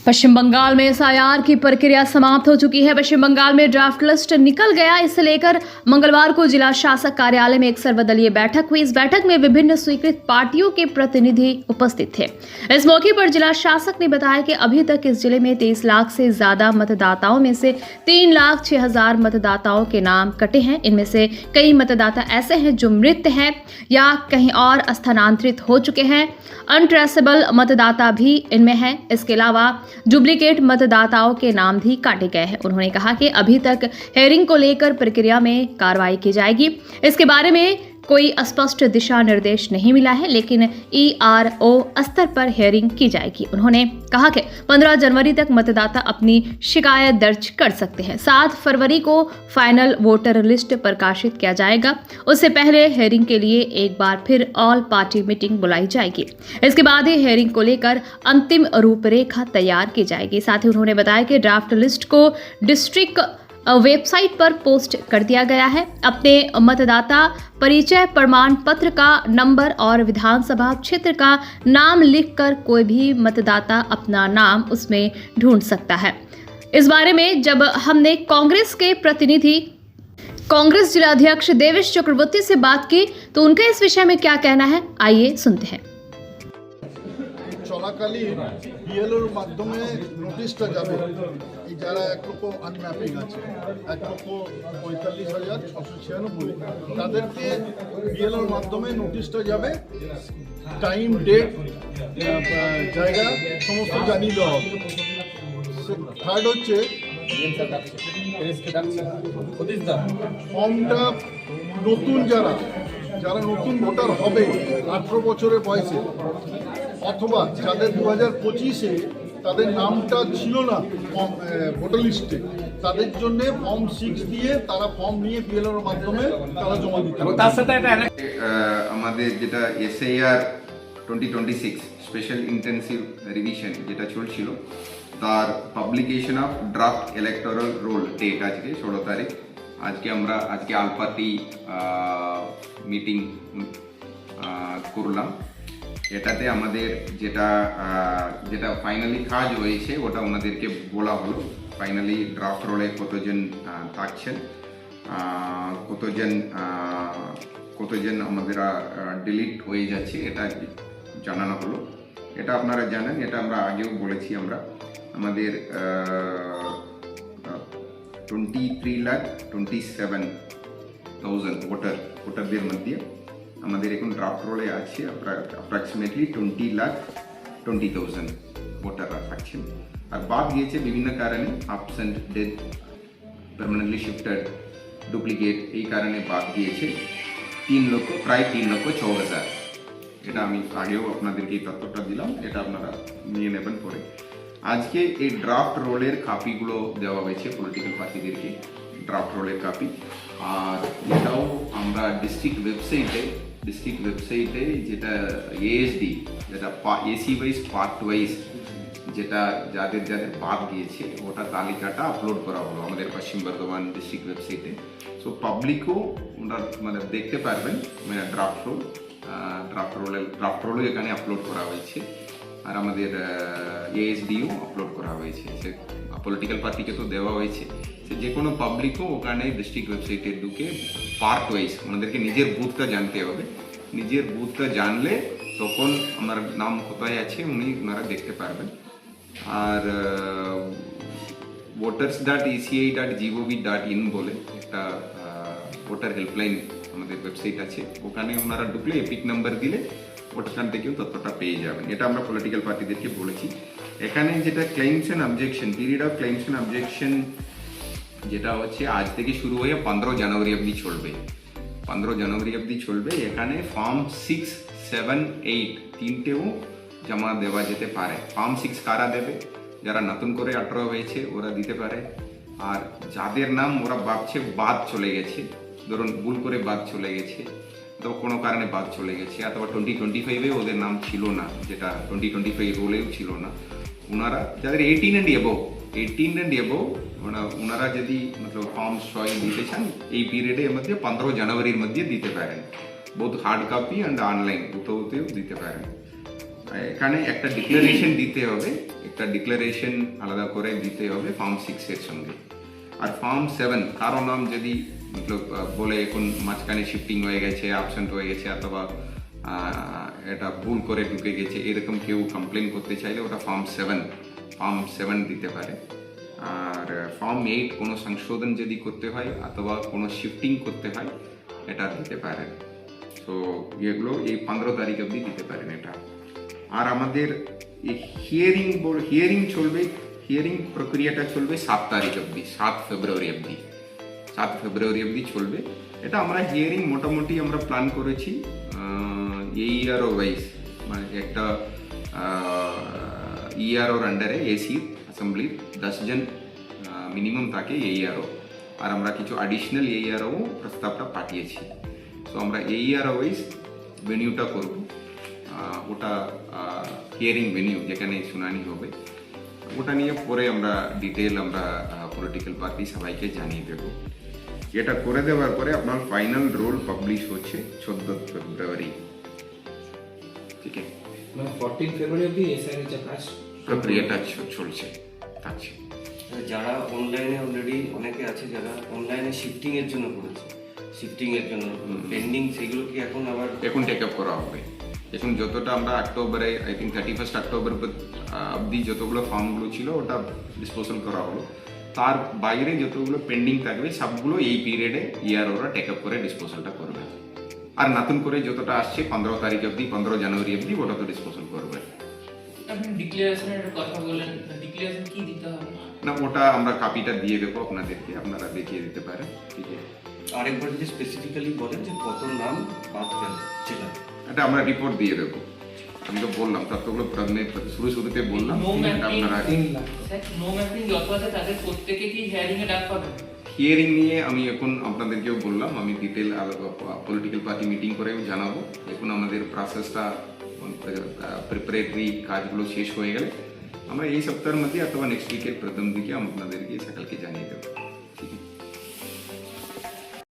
पश्चिम बंगाल में एसआईआर की प्रक्रिया समाप्त हो चुकी है। पश्चिम बंगाल में ड्राफ्ट लिस्ट निकल गया। इसे लेकर मंगलवार को जिला शासक कार्यालय में एक सर्वदलीय बैठक हुई। इस बैठक में विभिन्न स्वीकृत पार्टियों के प्रतिनिधि उपस्थित थे। इस मौके पर जिला शासक ने बताया कि अभी तक इस जिले में 23 लाख से ज्यादा मतदाताओं में से 3,06,000 मतदाताओं के नाम कटे हैं। इनमें से कई मतदाता ऐसे हैं जो मृत हैं या कहीं और स्थानांतरित हो चुके हैं। अनट्रेसेबल मतदाता भी इनमें हैं। इसके अलावा डुप्लीकेट मतदाताओं के नाम भी काटे गए हैं। उन्होंने कहा कि अभी तक हेयरिंग को लेकर प्रक्रिया में कार्रवाई की जाएगी। इसके बारे में कोई स्पष्ट दिशा निर्देश नहीं मिला है, लेकिन ERO स्तर पर हेयरिंग की जाएगी। उन्होंने कहा कि 15 जनवरी तक मतदाता अपनी शिकायत दर्ज कर सकते हैं। 7 फरवरी को फाइनल वोटर लिस्ट प्रकाशित किया जाएगा। उससे पहले हेयरिंग के लिए एक बार फिर ऑल पार्टी मीटिंग बुलाई जाएगी। इसके बाद ही हेयरिंग को लेकर अंतिम रूपरेखा तैयार की जाएगी। साथ ही उन्होंने बताया कि ड्राफ्ट लिस्ट को डिस्ट्रिक्ट वेबसाइट पर पोस्ट कर दिया गया है। अपने मतदाता परिचय प्रमाण पत्र का नंबर और विधानसभा क्षेत्र का नाम लिखकर कोई भी मतदाता अपना नाम उसमें ढूंढ सकता है। इस बारे में जब हमने कांग्रेस के प्रतिनिधि कांग्रेस जिलाध्यक्ष देवेश चक्रवर्ती से बात की तो उनका इस विषय में क्या कहना है, आइए सुनते हैं। চলাকালীন বিএলওর মাধ্যমে নোটিশটা যাবে এই যারা 1 লক্ষ আনম্যাপিং আছে 1,45,696 তাদেরকে বিএলওর মাধ্যমে নোটিশটা যাবে। টাইম ডেট জায়গা সমস্ত জানিয়ে দেওয়া হবে। থার্ড হচ্ছে ফর্মটা নতুন যারা নতুন ভোটার হবে 18 বছরের বয়সে অথবা যাদের 2025-এ তাদের নামটা ছিল না ভোটার লিস্টে, তাদের জন্য ফর্ম 6 দিয়ে তারা ফর্ম নিয়ে বিএলওর মাধ্যমে তারা জমা দিতে হবে। তার সাথে আমাদের যেটা SIR 2026 স্পেশাল ইন্টেন্সিভ রিভিশন যেটা চলছিল তার publication of draft electoral roll date আজকে 16 তারিখ। আজকে আল পার্টি মিটিং করলাম। এটাতে আমাদের যেটা ফাইনালি কাজ হয়েছে ওটা ওনাদেরকে বলা হলো। ফাইনালি ড্রাফট রোলে কতজন থাকছেন, কতজন আমাদের ডিলিট হয়ে যাচ্ছে এটা জানানো হলো। এটা আপনারা জানেন, এটা আমরা আগেও বলেছি। আমাদের 23,27,000 ভোটারদের মধ্যে আমাদের এখন ড্রাফট রোলে আছে অ্যাপ্রক্সিমেটলি 20,20,000 ভোটাররা থাকছেন। আর বাদ গিয়েছে বিভিন্ন কারণে, absent, death, permanently shifted, duplicate, এই কারণে বাদ গিয়েছে প্রায় 3,06,000। এটা আমি আগেও আপনাদেরকে এই তথ্যটা দিলাম, এটা আপনারা নিয়ে নেবেন পরে। আজকে এই ড্রাফট রোলের কপিগুলো দেওয়া হয়েছে পলিটিক্যাল পার্টিদেরকে, ড্রাফট রোলের কপি। আর এটাও আমরা ডিস্ট্রিক্ট ওয়েবসাইটে যেটা ASD যেটা AC ওয়াইজ পার্ট ওয়াইজ যেটা যাদের বাদ গিয়েছে ওটা তালিকাটা আপলোড করা হলো আমাদের পশ্চিম বর্ধমান ডিস্ট্রিক্ট ওয়েবসাইটে। সো পাবলিকও ওনারা দেখতে পারবেন ড্রাফট রোলও এখানে আপলোড করা হয়েছে। আর আমাদের ASDও আপলোড করা হয়েছে। সে পলিটিক্যাল পার্টিকে তো দেওয়া হয়েছে, সে যে কোনো পাবলিকও ওখানে ডিস্ট্রিক্ট ওয়েবসাইটে ঢুকে পার্ট ওয়াইজ ওনাদেরকে নিজের বুথটা জানতে হবে। নিজের বুথটা জানলে তখন আমার নাম কোথায় আছে ওনারা দেখতে পারবেন। আর voters.eci.gov.in বলে একটা ভোটার হেল্পলাইন আমাদের ওয়েবসাইট আছে। ওখানে ওনারা ঢুকলে এপিক নাম্বার দিলে ওখান থেকেও তথ্যটা পেয়ে যাবেন। এটা আমরা পলিটিক্যাল পার্টিদেরকে বলেছি। এখানে যেটা claims and objection, period of claims and objection যেটা হচ্ছে আজ থেকে শুরু হয়ে 15 জানুয়ারি অবধি চলবে। 15 জানুয়ারি অবধি চলবে। এখানে ফর্ম 6, 7, 8 তিনটেও জমা দেওয়া যেতে পারে। ফর্ম 6 কারা দেবে? যারা নতুন করে 18 হয়েছে ওরা দিতে পারে। আর যাদের নাম ওরা ভাবছে বাদ চলে গেছে, ধরুন ভুল করে বাদ চলে গেছে, তো কোনো কারণে বাদ চলে গেছে, অথবা 2025-এ ওদের নাম ছিল না, যেটা 2025 রোলেও ছিল না, ওনারা যাদের 18 and above ওনারা যদি ফর্ম 6 দিতে চান এই পিরিয়ডের মধ্যে 15 জানুয়ারির মধ্যে দিতে পারেন। Both hard copy and online দুটোতেও দিতে পারেন। এখানে একটা ডিক্লারেশন দিতে হবে, একটা ডিক্লারেশন আলাদা করে দিতে হবে ফর্ম 6 এর সঙ্গে। আর ফর্ম 7 কারো নাম যদি মতলব বলে এখন মাঝখানে শিফটিং হয়ে গেছে, অ্যাবসেন্ট হয়ে গেছে, অথবা এটা ভুল করে ঢুকে গেছে, এরকম কেউ কমপ্লেন করতে চাইলে ওটা ফর্ম 7 দিতে পারে। আর ফর্ম 8 কোনো সংশোধন যদি করতে হয় অথবা কোনো শিফটিং করতে হয় এটা দিতে পারেন। তো এগুলো এই 15 তারিখ অবধি দিতে পারেন এটা। আর আমাদের এই হিয়ারিং চলবে, হিয়ারিং প্রক্রিয়াটা চলবে 7 তারিখ অবধি, 7 ফেব্রুয়ারি অবধি চলবে। এটা আমরা হিয়ারিং মোটামুটি আমরা প্ল্যান করেছি ERO ওয়াইজ, মানে একটা EROর আন্ডারে এসির অ্যাসেম্বলির 10 জন মিনিমাম থাকে ERO, আর আমরা কিছু অ্যাডিশনাল ERO প্রস্তাবটা পাঠিয়েছি। তো আমরা ERO ওয়াইজ ভেনিউটা করব, ওটা হিয়ারিং ভেনিউ যেখানে শুনানি হবে, ওটা নিয়ে পরে আমরা ডিটেল আমরা পলিটিক্যাল পার্টি সবাইকে জানিয়ে দেব। এটা করে দেওয়ার পরে আপনার ফাইনাল রোল পাবলিশ হচ্ছে 14 ফেব্রুয়ারি। ঠিক আছে, 14 ফেব্রুয়ারি অবধি এসআইআর কাজ প্রক্রিয়াটা চলছে। যারা অনলাইনে অলরেডি অনেকে আছে যারা অনলাইনে শিফটিং এর জন্য করেছে, শিফটিং এর জন্য পেন্ডিং, সেগুলো কি এখন আবার এখন টেক আপ করা হবে। এখন যতটা আমরা অক্টোবরে, আই থিঙ্ক 31 অক্টোবর অবধি যতগুলো ফর্মগুলো ছিল ওটা ডিসপোজাল করা হলো, তার বাইরে যতগুলো পেন্ডিং থাকবে সবগুলো এই পিরিয়ডে EROরা টেক আপ করে ডিসপোজালটা করবে। আর নতুন করে যতটা আসছে 15 তারিখ অবধি, 15 জানুয়ারি অবধি ওটা তো ডিসপোজাল করবে। আপনি ডিক্লারেশনের কথা বলেন, ডিক্লারেশন কি দিতে হবে? না, ওটা আমরা কপিটা দিয়ে দেবো আপনাদেরকে, আপনারা দেখিয়ে দিতে পারেন। ঠিক আছে, আরেকবার যদি স্পেসিফিক্যালি বলেন যে কত নাম বাদ গেল জেলা, এটা আমরা রিপোর্ট দিয়ে দেবো। আমি তো বললাম ততগুলো শুরুতে বললাম, নো ম্যাপিং, আপনারা 3 লাখ নো ম্যাপিং যত আছে তাদের প্রত্যেকে কি হিয়ারিং এ ডাক পাবে? হিয়ারিং নিয়ে আমি এখন আপনাদেরকেও বললাম, আমি ডিটেল পলিটিক্যাল পার্টি মিটিং করেও জানাবো। এখন আমাদের প্রসেসটা প্রিপারেটরি কাজগুলো শেষ হয়ে গেলে আমরা এই সপ্তাহের মধ্যে অথবা নেক্সট উইকের প্রথম দিকে আপনাদেরকে সকালকে জানিয়ে দেবো।